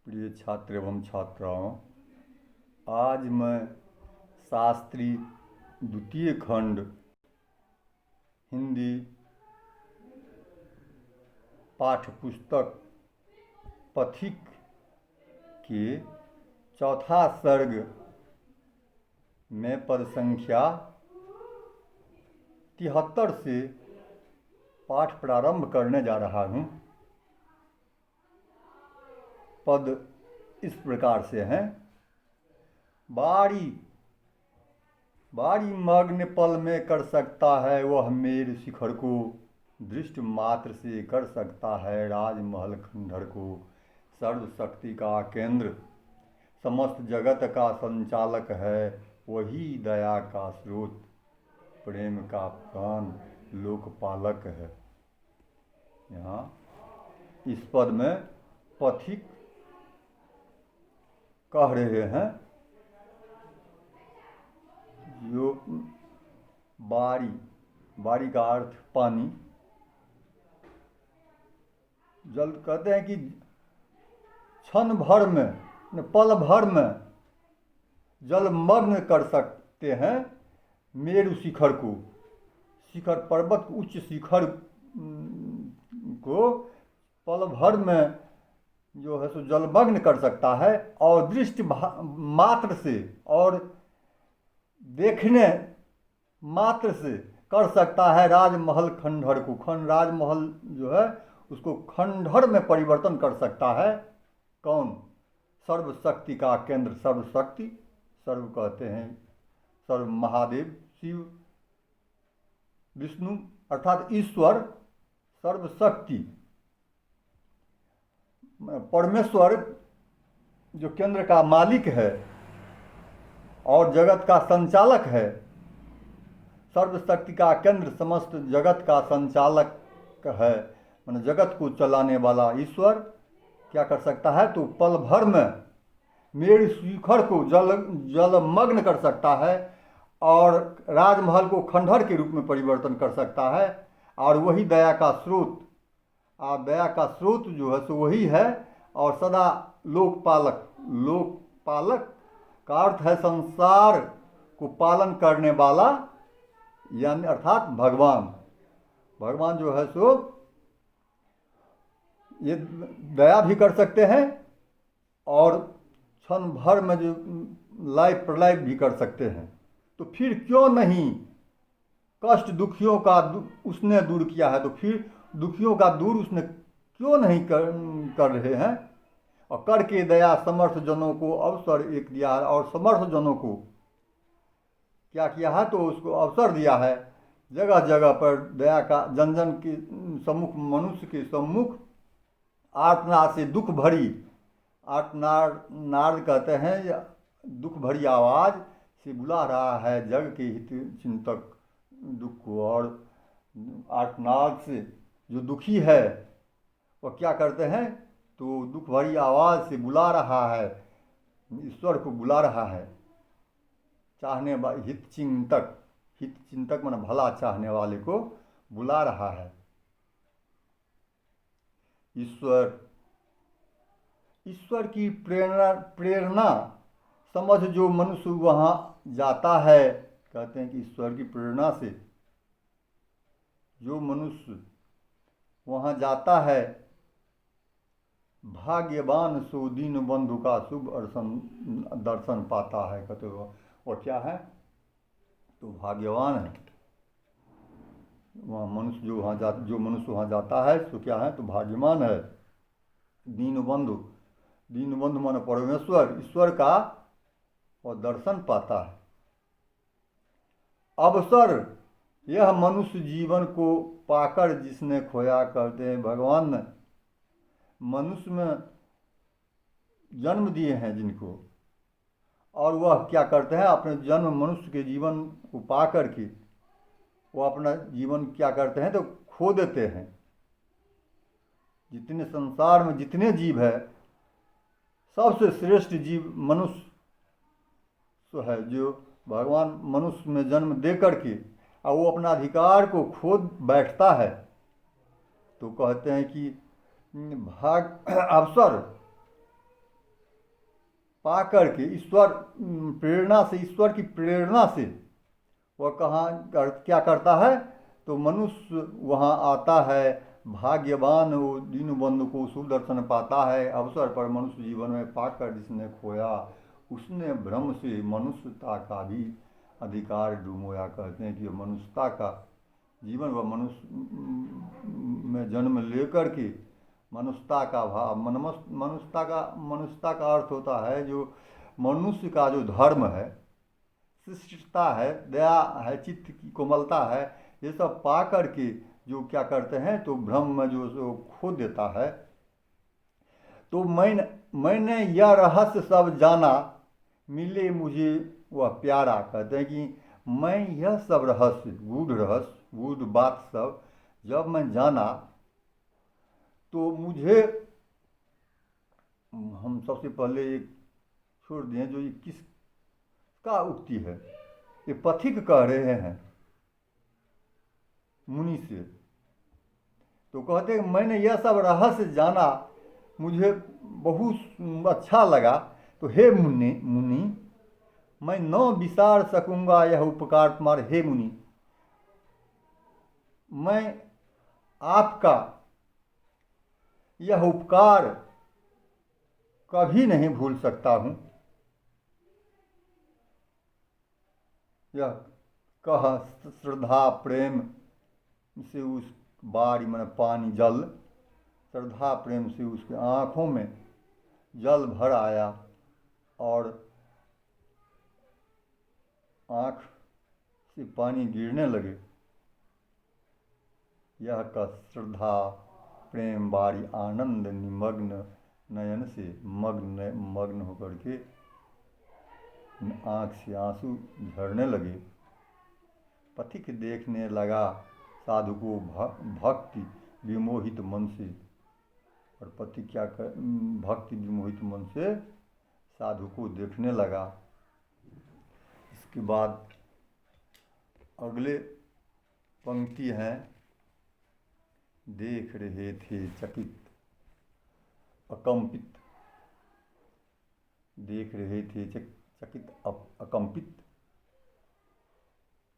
प्रिय छात्र एवं छात्राओं, आज मैं शास्त्री द्वितीय खंड हिंदी पाठ्य पुस्तक पथिक के चौथा सर्ग में पद संख्या 73 से पाठ प्रारंभ करने जा रहा हूँ। पद इस प्रकार से हैं। बारी बारी मग्न पल में कर सकता है वह मेर शिखर को, दृष्टि मात्र से कर सकता है राजमहल खंडहर को। सर्वशक्ति का केंद्र, समस्त जगत का संचालक है, वही दया का स्रोत, प्रेम का प्राण, लोकपालक है। यहाँ इस पद में पथिक कह रहे हैं जो बारी का अर्थ पानी, जल कहते हैं कि क्षण भर में, पल भर में जलमग्न कर सकते हैं मेरु शिखर को। शिखर पर्वत उच्च शिखर को पल भर में जो है सो जलमग्न कर सकता है, और दृष्टि मात्र से और देखने मात्र से कर सकता है राजमहल खंडहर को। राजमहल जो है उसको खंडहर में परिवर्तन कर सकता है। कौन? सर्वशक्ति का केंद्र, सर्वशक्ति, सर्व कहते हैं सर्व महादेव, शिव, विष्णु अर्थात ईश्वर, सर्वशक्ति परमेश्वर जो केंद्र का मालिक है और जगत का संचालक है। सर्वशक्ति का केंद्र समस्त जगत का संचालक है, माने जगत को चलाने वाला ईश्वर क्या कर सकता है? तो पल भर में मेरु शिखर को जलमग्न कर सकता है और राजमहल को खंडहर के रूप में परिवर्तन कर सकता है। और वही दया का स्रोत, दया का स्रोत जो है सो वही है, और सदा लोकपालक, लोकपालक का अर्थ है संसार को पालन करने वाला, यानी अर्थात भगवान। भगवान जो है सो ये दया भी कर सकते हैं और क्षण भर में जो लय प्रलय भी कर सकते हैं। तो फिर क्यों नहीं कष्ट दुखियों का उसने दूर किया है, तो फिर दुखियों का दूर उसने क्यों नहीं कर रहे हैं? और करके दया समर्थ जनों को अवसर एक दिया है, और समर्थ जनों को क्या किया है? तो उसको अवसर दिया है। जगह जगह पर दया का जन के सम्मुख, मनुष्य के सम्मुख आर्तनाद से दुख भरी, आर्तनाद कहते हैं दुख भरी आवाज़ से बुला रहा है जग के हित चिंतक दुख को। और आर्तनाद से जो दुखी है वह क्या करते हैं? तो दुख भरी आवाज़ से बुला रहा है, ईश्वर को बुला रहा है। चाहने हित चिंतक माने भला चाहने वाले को बुला रहा है ईश्वर की प्रेरणा समझ जो मनुष्य वहाँ जाता है, कहते हैं कि ईश्वर की प्रेरणा से जो मनुष्य वहाँ जाता है, भाग्यवान सो दीन बंधु का शुभ दर्शन पाता है। कहते हो और क्या है? तो भाग्यवान है वहाँ मनुष्य जो मनुष्य वहाँ जाता है तो क्या है? तो भाग्यवान है। दीन बंधु माने परमेश्वर, ईश्वर का और दर्शन पाता है। अवसर, यह मनुष्य जीवन को पाकर जिसने खोया, करते हैं भगवान ने मनुष्य में जन्म दिए हैं जिनको, और वह क्या करते हैं? अपने जन्म मनुष्य के जीवन को पा करके वो अपना जीवन क्या करते हैं? तो खो देते हैं। जितने संसार में जितने जीव है, सबसे श्रेष्ठ जीव मनुष्य तो है, जो भगवान मनुष्य में जन्म दे करके और वो अपना अधिकार को खो बैठता है। तो कहते हैं कि भाग अवसर पा करके ईश्वर प्रेरणा से, ईश्वर की प्रेरणा से वह क्या करता है, तो मनुष्य वहाँ आता है। भाग्यवान वो दीनबंधु को सुदर्शन पाता है। अवसर पर मनुष्य जीवन में पाकर जिसने खोया, उसने भ्रम से मनुष्यता का भी अधिकार डुबोया। कहते हैं कि मनुष्यता का जीवन, वह मनुष्य में जन्म लेकर के मनुष्यता का भाव, मनुष्यता का अर्थ होता है जो मनुष्य का जो धर्म है, शिष्टता है, दया है, चित्त की कोमलता है, ये सब पा करके जो क्या करते हैं, तो भ्रम में जो खो देता है। तो मैंने यह रहस्य सब जाना, मिले मुझे वह प्यारा। कहते हैं कि मैं यह सब रहस्य, गूढ़ बात सब जब मैं जाना, तो मुझे, हम सबसे पहले एक छोड़ दें, जो ये किसका उक्ति है, ये पथिक कह रहे हैं मुनि से। तो कहते हैं मैंने यह सब रहस्य जाना, मुझे बहुत अच्छा लगा। तो हे मुनि, मैं न विसार सकूंगा यह उपकार तुम्हारे। हे मुनि, मैं आपका यह उपकार कभी नहीं भूल सकता हूँ। यह कह श्रद्धा प्रेम से उस बारी में पानी जल, श्रद्धा प्रेम से उसके आँखों में जल भर आया और आँख से पानी गिरने लगे। यह का श्रद्धा प्रेम बारी आनंद निमग्न नयन से मग्न होकर के आँख से आंसू झरने लगे। पथिक देखने लगा साधु को भक्ति विमोहित मन से। और पति क्या कर, भक्ति विमोहित मन से साधु को देखने लगा। इसके बाद अगले पंक्ति है, देख रहे थे चकित अकंपित, देख रहे थे चकित अकंपित।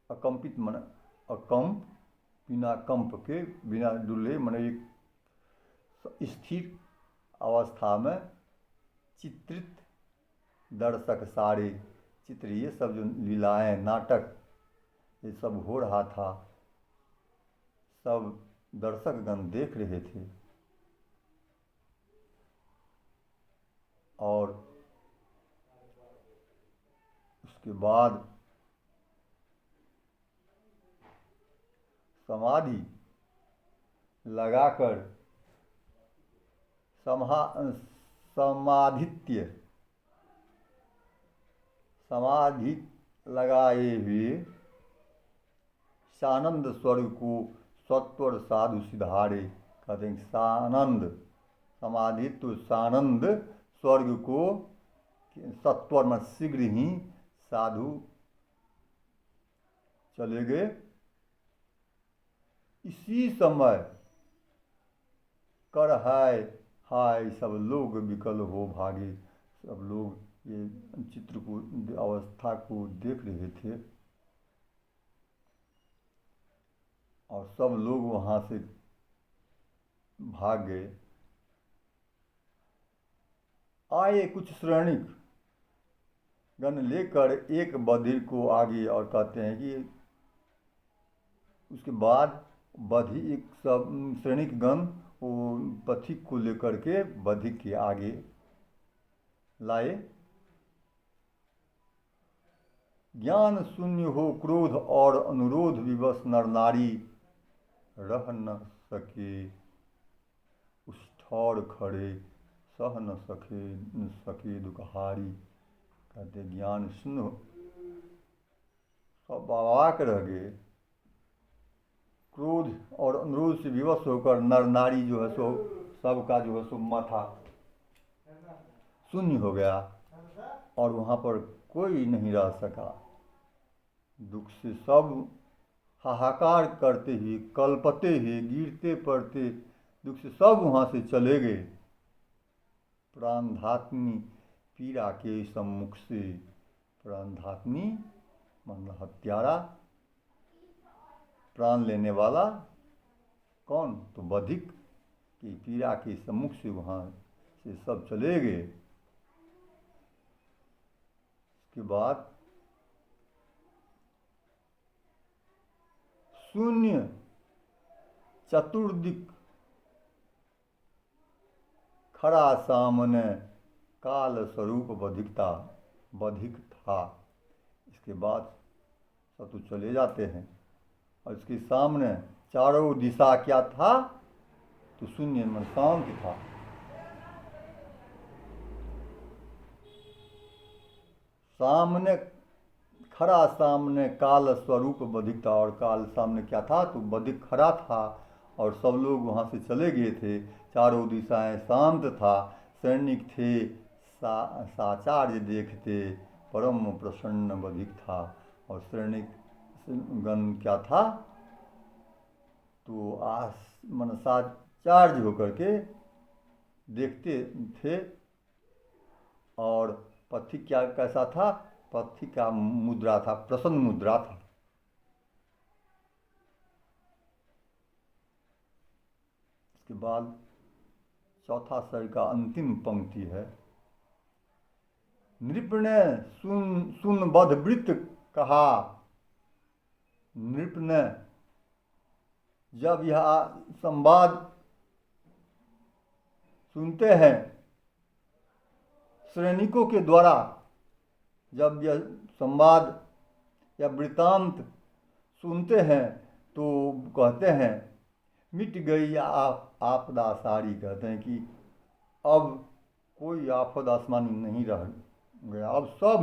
अकंपित मन अकंप, बिना कंप के, बिना डुले, मन एक स्थिर अवस्था में चित्रित दर्शक सारे चित्र, ये सब जो लीलाएं, नाटक ये सब हो रहा था, सब दर्शकगण देख रहे थे। और उसके बाद समाधि लगाकर समाधि लगाए हुए सानंद स्वर्ग को सत्वर साधु सिधारे। कहते हैं सानंद, समाधि तो सानंद स्वर्ग को सत्वर में शीघ्र ही साधु चले गए। इसी समय कर हाय सब लोग विकल हो भागे। सब लोग ये चित्र को, अवस्था को देख रहे थे और सब लोग वहाँ से भाग गए। आए कुछ श्रेणिक गण लेकर एक बधिर को आगे, और कहते हैं कि उसके बाद बधी एक सब श्रेणिक गण वो पथिक को लेकर के बधिक के आगे लाए। ज्ञान शून्य हो क्रोध और अनुरोध विवश नर नारी, रह न सके उस ठौर खड़े, सह न सके दुखहारी। कहते ज्ञान शून्य सब अवाक रह गए, क्रोध और अनुरोध से विवश होकर नर नारी जो है सो सबका जो है सो माथा शून्य हो गया और वहाँ पर कोई नहीं रह सका। दुख से सब हाहाकार करते ही, कल्पते ही, गिरते पड़ते दुख से सब वहाँ से चले गए। प्राणधात्मी पीड़ा के सम्मुख से प्राणघातनी मतलब हत्यारा, प्राण लेने वाला कौन? तो बधिक की पीड़ा के सम्मुख से वहाँ से सब चले गए। उसके बाद शून्य चतुर्दिक खड़ा सामने काल स्वरूप बधिक था। इसके बाद सब तो चले जाते हैं और इसके सामने चारों दिशा क्या था? तो शून्य मन शांत था। सामने खड़ा सामने काल स्वरूप बधिक था, और काल सामने क्या था? तो बधिक खड़ा था और सब लोग वहाँ से चले गए थे। चारों दिशाएं शांत था। सैनिक थे साचार्य देखते, परम प्रसन्न बधिक था। और सैनिक गण क्या था? तो मन साचार्य होकर के देखते थे। और पथिक क्या कैसा था? पथिक का मुद्रा था, प्रसन्न मुद्रा था। इसके बाद चौथा सर्ग का अंतिम पंक्ति है। नृप ने सुन बध वृत्त कहा। नृप ने जब यह संवाद सुनते हैं, सैनिकों के द्वारा जब यह संवाद या वृत्तांत सुनते हैं तो कहते हैं मिट गई आपदा सारी। कहते हैं कि अब कोई आफत आसमानी नहीं रह गया, अब सब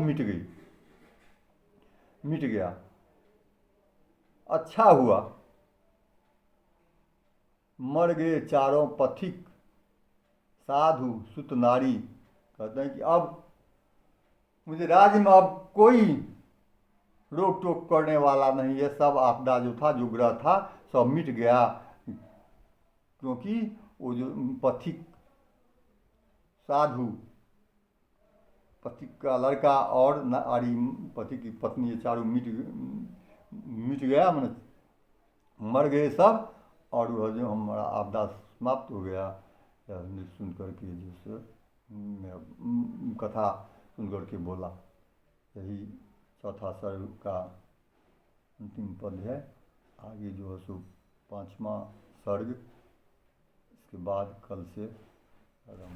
मिट गया। अच्छा हुआ, मर गए चारों पथिक साधु सुत नारी। कहते हैं कि अब मुझे राज्य में अब कोई रोक टोक करने वाला नहीं है। सब आपदा जो था, जो ग्रह था, सब मिट गया। क्योंकि वो जो पथिक साधु, पथिक का लड़का और नारी, पथिक की पत्नी, ये चारों मिट गया, मैंने मर गए सब। और वह जो हमारा आपदा समाप्त हो गया। सुन करके जैसे कथा सुन करके बोला। यही चौथा सर्ग का अंतिम पद है। आगे जो है सो 5वां सर्ग, इसके बाद कल से आरंभ।